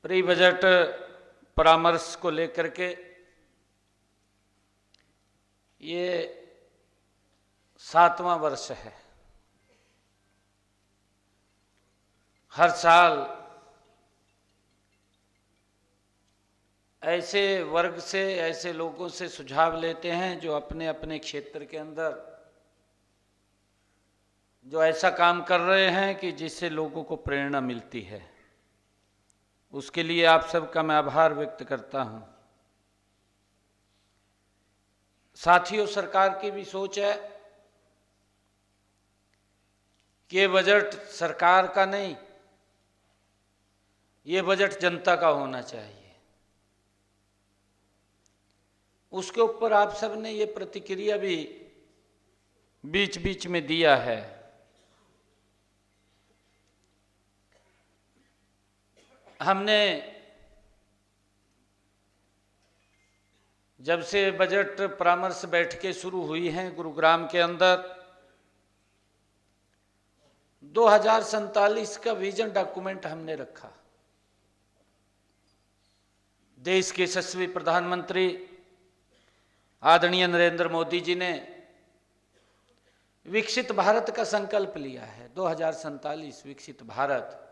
Pre budget परामर्श को लेकर के ये 7वां वर्ष है। हर साल ऐसे वर्ग से, ऐसे लोगों से सुझाव लेते हैं जो अपने अपने क्षेत्र के अंदर जो ऐसा काम कर रहे हैं कि जिससे लोगों को प्रेरणा मिलती है। उसके लिए आप सबका मैं आभार व्यक्त करता हूं। साथियों, सरकार की भी सोच है कि ये बजट सरकार का नहीं, ये बजट जनता का होना चाहिए। उसके ऊपर आप सब ने ये प्रतिक्रिया भी बीच बीच में दिया है। हमने जब से बजट परामर्श बैठकें शुरू हुई हैं गुरुग्राम के अंदर, 2047 का विजन डॉक्यूमेंट हमने रखा। देश के यशस्वी प्रधानमंत्री आदरणीय नरेंद्र मोदी जी ने विकसित भारत का संकल्प लिया है, 2047 विकसित भारत।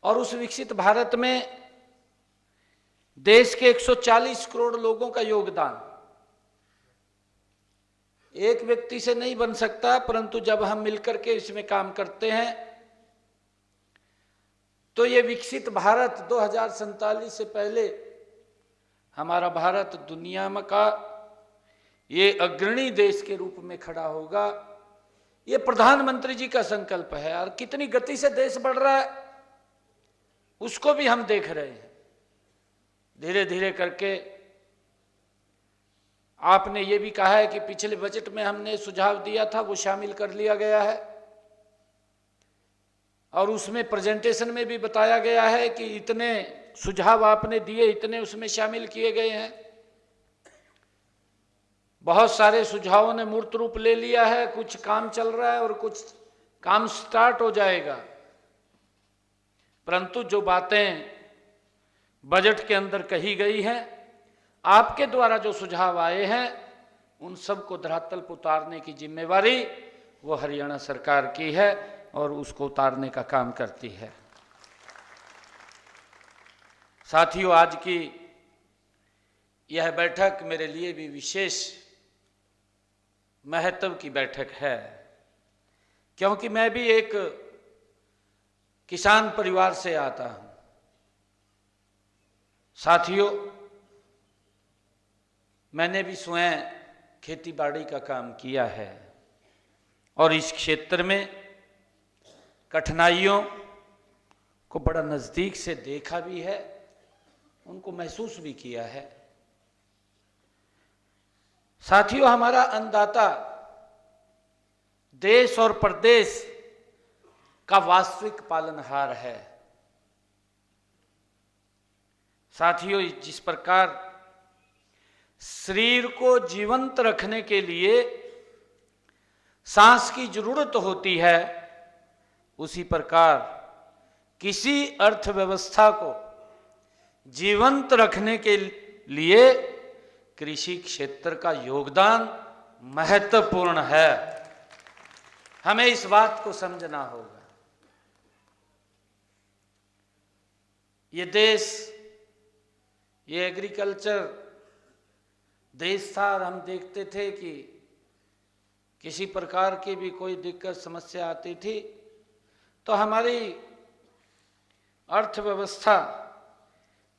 और उस विकसित भारत में देश के 140 करोड़ लोगों का योगदान एक व्यक्ति से नहीं बन सकता, परंतु जब हम मिलकर के इसमें काम करते हैं तो ये विकसित भारत 2047 से पहले हमारा भारत दुनिया में का ये अग्रणी देश के रूप में खड़ा होगा। ये प्रधानमंत्री जी का संकल्प है। और कितनी गति से देश बढ़ रहा है उसको भी हम देख रहे हैं। धीरे धीरे करके आपने ये भी कहा है कि पिछले बजट में हमने सुझाव दिया था वो शामिल कर लिया गया है, और उसमें प्रेजेंटेशन में भी बताया गया है कि इतने सुझाव आपने दिए, इतने उसमें शामिल किए गए हैं। बहुत सारे सुझावों ने मूर्त रूप ले लिया है, कुछ काम चल रहा है और कुछ काम स्टार्ट हो जाएगा। परंतु जो बातें बजट के अंदर कही गई हैं, आपके द्वारा जो सुझाव आए हैं, उन सबको धरातल पर उतारने की जिम्मेवारी वो हरियाणा सरकार की है और उसको उतारने का काम करती है। साथियों, आज की यह बैठक मेरे लिए भी विशेष महत्व की बैठक है, क्योंकि मैं भी एक किसान परिवार से आता हूं। साथियों, मैंने भी स्वयं खेती बाड़ी का काम किया है और इस क्षेत्र में कठिनाइयों को बड़ा नजदीक से देखा भी है, उनको महसूस भी किया है। साथियों, हमारा अन्नदाता देश और प्रदेश का वास्तविक पालनहार है। साथियों, जिस प्रकार शरीर को जीवंत रखने के लिए सांस की जरूरत होती है, उसी प्रकार किसी अर्थव्यवस्था को जीवंत रखने के लिए कृषि क्षेत्र का योगदान महत्वपूर्ण है। हमें इस बात को समझना होगा। ये देश, ये एग्रीकल्चर देश था और हम देखते थे कि किसी प्रकार की भी कोई दिक्कत समस्या आती थी तो हमारी अर्थव्यवस्था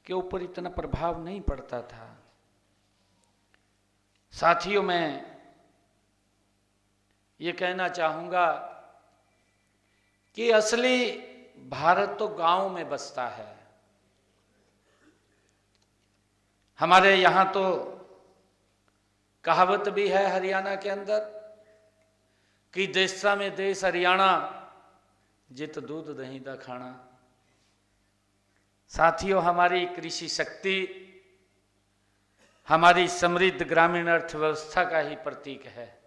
के ऊपर इतना प्रभाव नहीं पड़ता था। साथियों, मैं ये कहना चाहूंगा कि असली भारत तो गांव में बसता है। हमारे यहां तो कहावत भी है हरियाणा के अंदर कि देशा में देश हरियाणा, जित दूध दही दा खाना। साथियों, हमारी कृषि शक्ति हमारी समृद्ध ग्रामीण अर्थव्यवस्था का ही प्रतीक है।